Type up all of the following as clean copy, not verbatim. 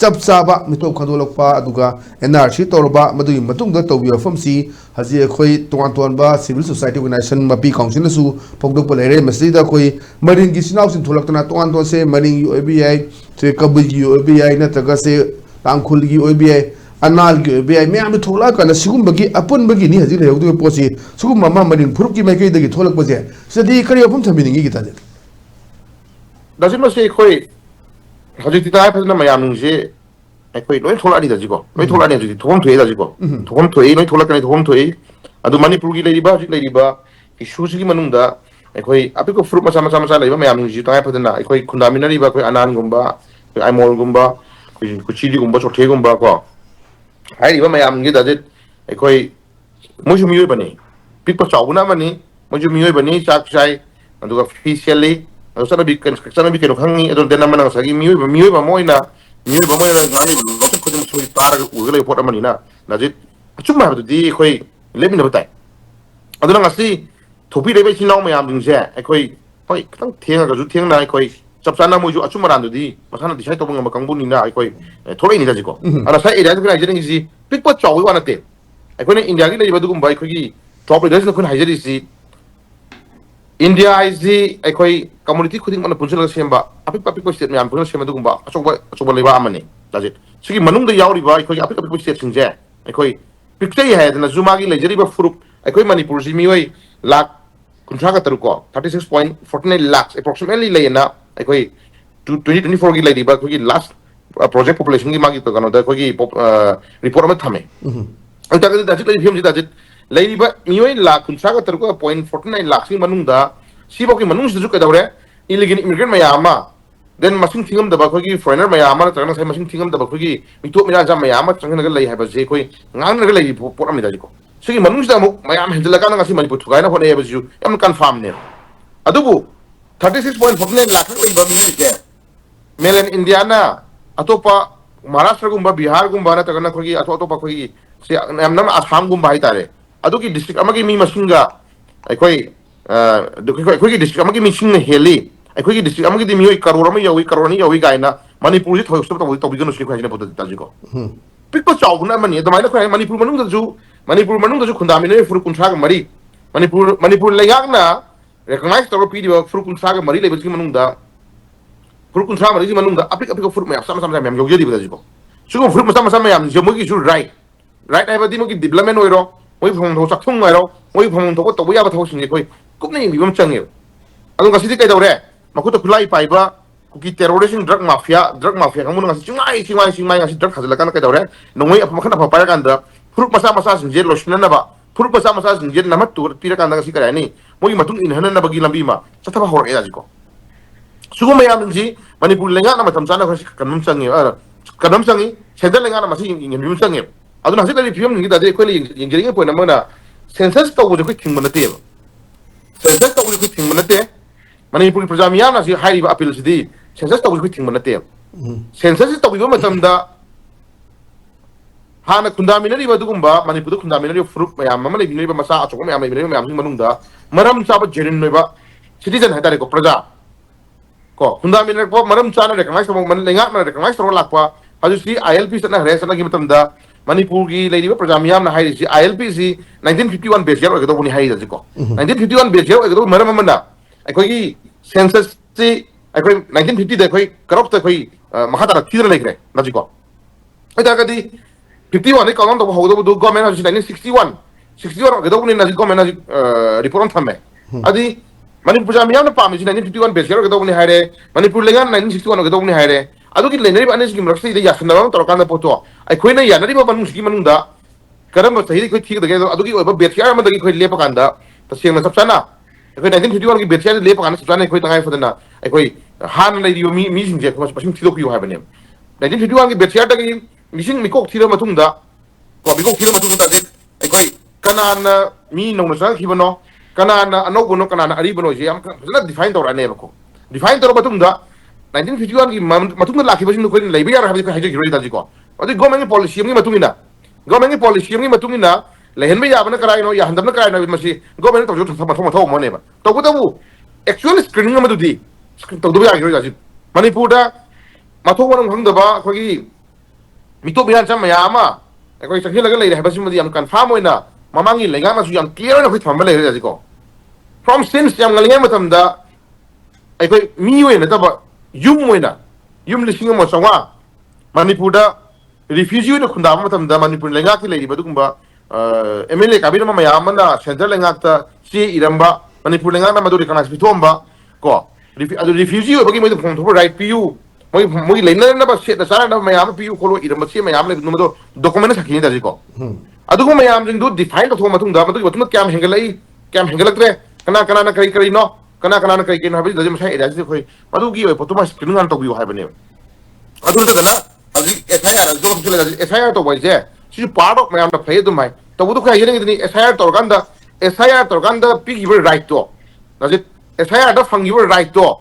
chap chaba mitop khandolakpa aduga NRC torba madui matungda tawbi famsi haji khoi tuan ba civil society organization mapi council su pokdok polere masjida khoi maring gi sinaw sin thulaktana tuan se maring UABI se kabul gi UABI na taga se tangkhul gi UABI anal gi UABI me am thola kana sigum bagi apun bagi ni haji lehdu posi sugum mama maring Phurup gi mai kai dagi tholak paje sadi kari apum thaminingi gi taje dasim se khoi haji titai phasna mayam je khoi noi thola ni daji ko noi thola ni ji thom thoi daji ko thom thoi noi thola kani thom thoi adu manipur gi leiba issue gi manungda khoi apiko Phurup masa leiba mayam ji tai phadna khoi khundaminari ba khoi anan gumba khoi aimol gumba khoi kuchili gumba chothe gumba ko hai riba mayam gi daji khoi moju miyoi bani pikpa chawna mani moju miyoi bani chak chai adu officially sana bi keno khangi adu dena mana sagi miyoi ba moina ngani lo ko dem soi tar ugale pota mani na najit achuma hadu di khoi lemin na batai adu na ngasi thopi lebe sinau mayam dingse khoi hoi khang thiang ga ju thiang na khoi chapsana moju achuma ran du di masana disai to bang makang buni na khoi tholai ni daji ko ana sai area ga jeni ji pikpa chawi wana te khoi ne india gi lebe du gum bai khoi gi top leaders na khoi haijari si India is the community khuding mana punchal semba apik state me punchal semba dugumba achoba leba amani does it sigi manung da yauri ba apik state singje picture hai na zuma gi lejari ba Phurup Manipur si mioi lakh kunthaka taruko 36.49 lakhs approximately leyna 2024 gi ledi ba last project population gi magi to kano da report ma thame anta da jit film ji da jit Laiba mioi lakh kunsaga taruko 0.49 lakhs ki manungda siboki manung su ka dawre illegal immigrant mayama then masing thingam da ba khoi foreigner mayama na tagna sai masing thingam da ba khoi mitop mira jam mayama changna ga lai ha ba je khoi ngang ga lai pot am da ko sigi manung da mo mayam hendla ka na si Manipur thugai na hone ba ju am confirm ne adubu 36.49 lakh lai ba mi je melen indiana atopa Maharashtra gumba Bihar gumba na tagna khoi atopa khoi se am nam Assam gumba hai tare aduki district amagi mi masinga khoi district amagi mi sing heli khoi district amagi di mi karora mi yawi gaina Manipur ji thoi stop to bigano sli khajina boda taji ko pikpa chawna mani da mai khoi Manipur manung da ju khundami ne Phurup kunthag mari Manipur layang na recognize to pdi Phurup kunthag mari lebi manung da Phurup kunthag mari manung da apik Phurup me sama me yogi di boda ji ko sugo Phurup sama me am jomogi su right ai ba di mo ki development oiro moi phom tho chak thung ngai ro moi phom tho ko to ya ba tho sing khoi kup nei mi bam chang ye adu ngasi di kai dawre makut khulai pai ba kuki terrorism drug mafia kamu ngasi chingai ngasi drug khazala kan kai dawre nongoi apa makan apa pa kan da Phurup masa sing je losna na ba Phurup masa sing je namat tur tira kan da ngasi kai ni moi matung in hanan na bagi lambi ma satha ba hor e da ji ko sugo mayam ji Manipur lenga na matam chana khasi kanum chang ye kanum chang ye sedal lenga na masi in bim chang ye adu na sedal film ni da de khoi yengering po na mana census to wo khoi thing mana te census to wo khoi thing mana te Manipur prajamiya na si hai ba appeal si di census to wo khoi thing mana te census to wo matam da hana khundaminari ba dugumba Manipur khundaminari Phurup mayam mama le binoi ba masa achok mayam sing manung da maram cha ba jerin noi ba citizen hai tare ko praja ko khundaminari ko maram cha na recognize ko man lenga na recognize ro lakwa haju si ILP sana hare sana gi matam da Manipur gi lady prajamiyam na hai si ILP si 1951 base year ogdo buni hai da ko 1951 base year ogdo maram manda akoi gi census si akoi 1950 da koi corrupt koi mahadara thidra lekre na ji ko eta ga di 51 ne column to hodo do government ha 1961 ogdo buni na ji government na report on thame adi Manipur prajamiyam na pami 1951 base year ogdo buni hai re Manipur lengan 1961 ogdo buni hai re aduki lenari ba anes gi mrakse ida yasna ba to kan poto ai khoina yanari ba manung gi manung da karam ba sahi khoi thik da ge aduki oba betya ma da gi khoi lepa kan da ta seng na sapsana khoi 1951 gi betya lepa kan sapsana khoi tangai fadana ai khoi han lai ri mi sing je khoi pasing thilo ki ha bane 1951 gi betya da gi mising mikok thilo matung da ko mikok thilo matung da de ai khoi kanana mi nong na sa ki bano kanana anok bono kanana ari bono je am la define to ra ne ba ko define to matung da 1951 ki matung la ki basin ko lai bi yar ha ko haje giro da ji ko adi government policy ngi matung ina government policy ngi matung ina lehen be ya bana karai no ya handam na karai na masi government to jo thoma mo ne ba to ko tabu actual screening ma du di to do ya giro da ji Manipur da mathong wanang hang da ba ko gi Mitop bihan sama ya ama koi sakhi laga lei haba simadi am confirm oina mamangi lenga ma su yam clear na koi thamba lei ra ko from since yam ngalinga matam da koi mi oina ta ba yum oina yum lising mo sawa Manipur da refugee na khunda matam da Manipur lenga ki lei badugumba MLA kabir ma ya amana central lenga ta si iramba Manipur lenga na maduri kana bitomba ko refugee bagi mo phone to right pu moi leina na ba se da sara na mayam pu kholo iramba se mayam le no do document sakhi da ji ko adugo mayam jing do define to matung da matung matung kyam hengalak tre kana na kai no kana na kai na bi da ji sai da ji khoi adugi oi potuma screen ngan to bi ha bane adu da na agi SIR do ko le SIR to bai je si part of mayam da phai do mai to bu kai yeng ni SIR to ganda pi give right to da ji SIR da fang give right to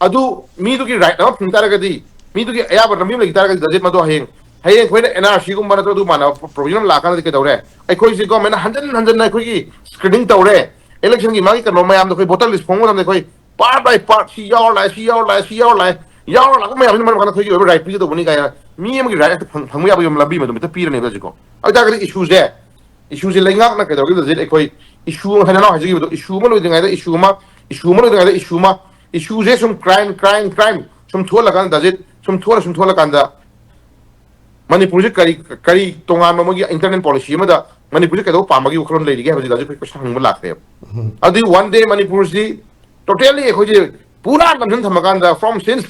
adu mi du ki right na phung tara gadi mi du ki aya ba mi le tara gadi dajit ma do heng khoi na NRC gum bana to du mana provision la kan ke dawre ai khoi si government hanjan na khoi ki screening tawre election ki magi kan no mayam do khoi voter list phong na khoi part by part si yaw la ko mayam ma kan khoi ki right pi do bani ka mi am ki right phang ya ba yom labi ma do ta pi ne ba ji ko ai ta gadi issues je lenga na ke dawre dajit khoi issue ha na ha ji do issue ma lo de ngai da issue ma issue je some crime some thola kan dajit some thola kan da Manipur je kari tongan ma gi internet policy ma da Manipur ke do pa ma gi khron le gi ha ji dajit ko sang ma lakre adi one day Manipur si totally ko je pura nan tham kan da from since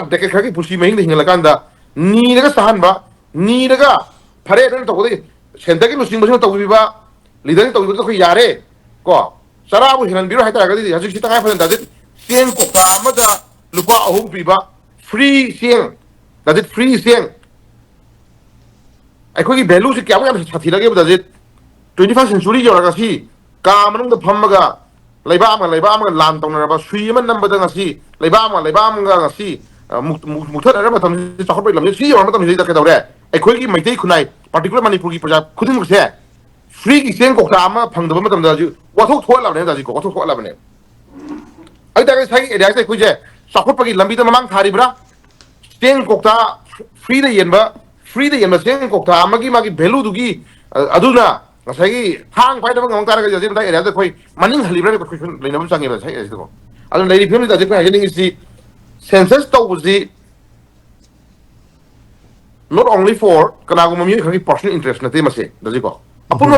de ke khagi pusi me hing la kan da ni daga sahan ba ni daga phare dan to ko de center ke lusing ba to bi ba leader to bi ko yare ko sarabu hinan biro ha ta ga di ha ji ta ga phan dajit siang kok amada lupa ahum piba free siang dajit free siang ai khoi value se kya mo sathi lage dajit 21st century yo raga si ka manung da phammaga leiba am lan tong na ba sui man nam ba da ngasi leiba am ga ngasi muthat ara matam si chakhot bai lam si yo matam si da ka dawre ai khoi ki maitei khunai particular Manipur ki praja khuding se free ki siang kok ama phang da matam da ji wathok thoi la ne da ji ko wathok thoi la ne ai ta sai area sai kuje sakut pagi lambi ta mamang thari bra steng kokta free da yenba steng kokta magi value dugi aduna sai hang pai da ngong kar ga jin da area da koi maning halibra ko leina bam sangi ba sai ase ko adun lady family da jikha heading is the census to was the not only for kana go mami khagi personal interest na te mase da jiko apun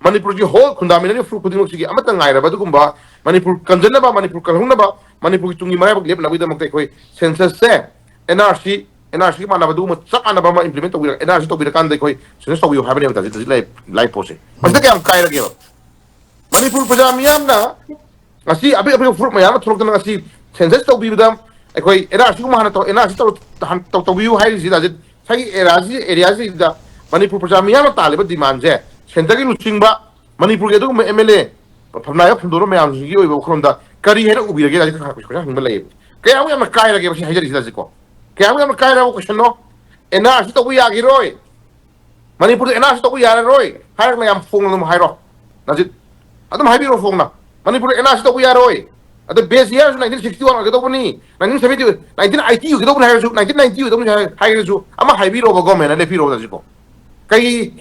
Manipur ki whole khundamina fru khuding si amata ngai ra ba dugumba Manipur kanjana ba Manipur kalhung na ba Manipur tungi mara ba lep labi da makte koi census se NRC mana ba du ma sak ana ba ma implement to NRC to bi kan de koi census to wi ha ba ne ta ji lai pose mas ta am kai ra ge Manipur pajamiyam na ngasi abi fru ma ya throk na ngasi census to bi da koi NRC ma na to NRC to wi ha ri da ji sai area ji da Manipur pajamiyam ta le ba demand je center ki luching ba Manipur ke do MLA phamna ya phundoro me am ji oi ba khronda kari hera ubi rage da ka ko hang ba le ke am ya kai rage ba si hajar ji ko ke am ya kai ra ko shno ena si to wi ya gi roi Manipur ena si to wi ya roi har na am phung no hai ro na ji adam hai bi ro phung na Manipur ena si to wi ya roi ada base year 1961 ke do ni 1970 1980 ke do ni hai 1990 ke do ni hai ju ama hai bi ro ba go me na le pi ro da ji ko kai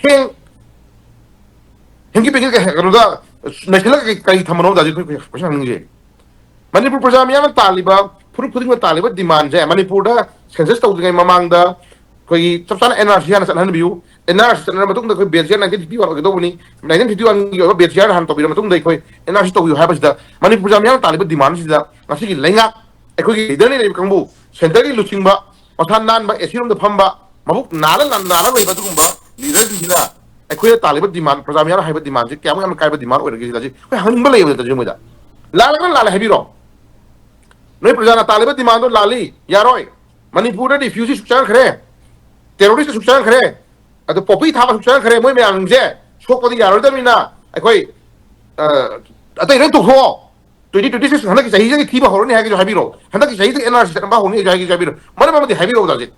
hengi pe ke ka da national kai thamano da ji ko question ngi je Manipur pajamiyam taliba Phurup khuding taliba demand je Manipur da census to ngai mamang da koi chapsan NRC han san biu NRC san matung da koi base 1951 ke do ni 1951 yo base han to bi matung dai koi NRC to yu ha bas da Manipur pajamiyam taliba demand si da ngasi ki lenga koi leader ni kangbu center ki luching ba mathan nan ba esirum da phamba mabuk nala lei ba dugum ba leader di na khoi taliba demand pajamiyam ha ba demand je kya mo am kai ba demand oi ge ji khoi haning ba lei ba da je mo da la hebi ro noi prajana taliba demand do lali yaroi Manipur da refugee sukchan khare terrorist sukchan khare ado popi tha sukchan khare moi me ang je sok ko di yaroi da mina khoi atai ren to ho 2026 hana ki sahi ki ba horoni ha ki hebi ro hana ki sahi NRC ba horoni ha ki hebi ro mara ma di hebi ro da je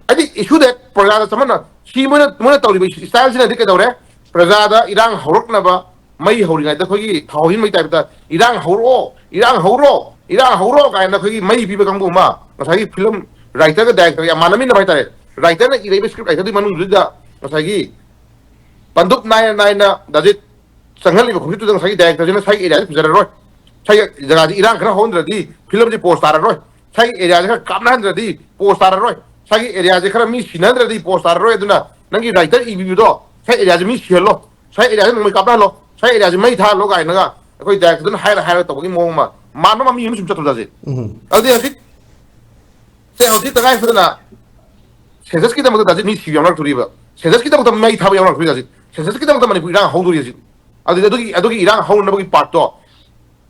adi issue that prajana samana si mo na tawli style sina dik da re prajada irang horok na ba mai hori ngai da khoi thawhin mai type da irang horo ka na khoi mai bi ba kang bu ma ngasai film writer ka director ya manami na baitare writer na irebe script writer di manung juda masagi panduk nai na dajit sanghal ni khumtu dang sagi director jena sai area jara roi sai jaga di irang khara hondra di film di post ara roi sai area ja kamna handra di post ara roi sai area ja khara mi sinandra di post ara roi aduna nangi writer ibi do sai area ja mi sielo sai area ja ngai kapna lo sai area ja mai tha lo gai na koi director dun haira to gi mong ma manama mi yum sum chatu daje aldi asit sai hausi tagai fudana sensus kita mata daje ni si yamrak turiba sensus kita mata mai tha yamrak turi daje sensus kita mata Manipur irang hong turi daje adugi irang hong na bagi part to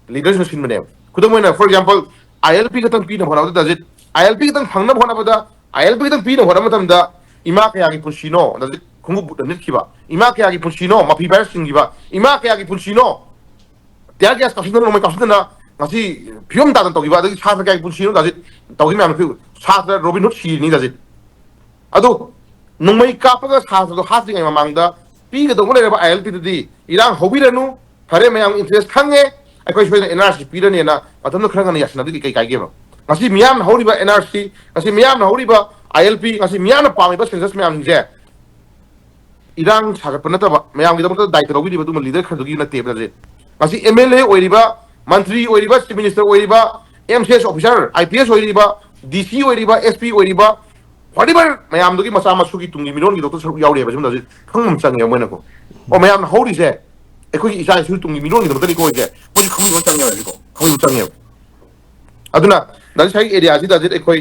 leaders machine mane kudamoi for example ILP ka tang pi na hona daje ILP ka tang phangna hona bada ILP ka tang pi na hona matam da ima ka yagi pushino daje khungu nit kiba ima ka yagi pushino mapi bar singiba ima ka yagi pushino tia gas ka sinna no mai ka sinna ngasi phiom da tan togiba daje sa ka yagi pushino daje togi ma phi sa Robin Hood si ni daje ado nungmai kapaga sa do hasing ai mamangda pi ga dong le ba ILP di irang hobiranu phare mayam interest khange akoi shwe NRC pi rani na atam khra ngani yasna di kai kai ge ba ngasi miyam hori ba NRC ngasi miyam hori ba ILP ngasi miyam pa mi ba census miyam je irang sa pa na ta ba mayam gi dong ta dai ta robi di ba tu leader khadu gi na te ba je ngasi MLA oi ba mantri oi ba chief minister oi ba MCS officer IPS oi ba DC oi ba SP oi ba whatever mayam dogi masa masu ki tungi miron ki doctor saru yaure ba jum da ji khang chang ya moina ko o mayam hori je e ko isa su tungi miron ki doctor ko je ko khang mo chang ya ko khang chang ya aduna dal sai area ji da je e ko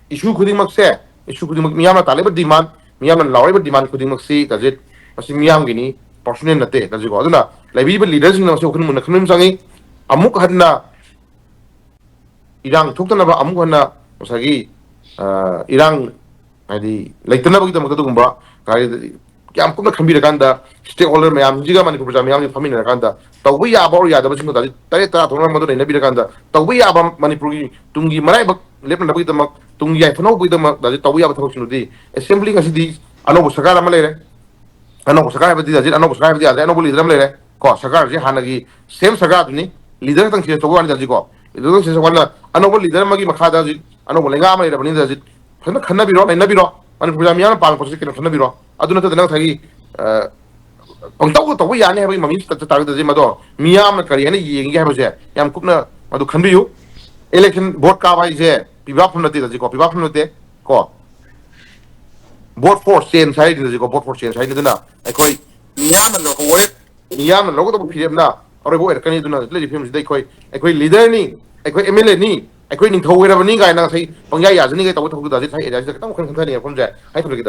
issue khuding mak se issue khuding mak miyam na tale ba demand miyam na laure ba demand khuding mak si da je asi miyam gi ni personal na te da ji ko aduna laibi ba leaders na so khun mun khun changi amuk hadna irang thukta na ba amuk hadna masagi irang adi laitana bagi tamak tugumba kari kyam kumna khambira kanda stakeholder mayam jiga Manipur jam mayam famina kanda tawbi ya ba ya da basing da tare tara thona modo ne bira kanda tawbi ya ba Manipur gi tungi marai bak lepna bagi tamak tungi ya phano bagi tamak da tawbi ya ba thok sinu di assembly ngasi di anobo sakara malere anobo sakara ba di da anobo sakara ba di anobo leader malere ko sakara ji hanagi same sakara ni leader tang che togo ani da ji ko leader se wala anobo leader magi makhada ji anobo lenga malere bani da ji khana khana biro na biro Manipur jam yana pal ko se khana biro aduna ta dana thagi pangtau to ya ne ba mami ta ta da ma do miyam kari ne yeng ge ba je yam kupna adu khanbiyu election vote ka bai je piba phun na ti ko piba phun te ko vote for change sai di ko vote for change sai dana ai koi miyam no ko we miyam no ko to phirem na ore bo er kani duna le phim dai koi ai koi leader ni ai koi MLA ni ai koi ning thau ge ra ba ni ga na sai pangyai ya jani ge to thau da sai ai da ta khon khon thani phom je ai thul ge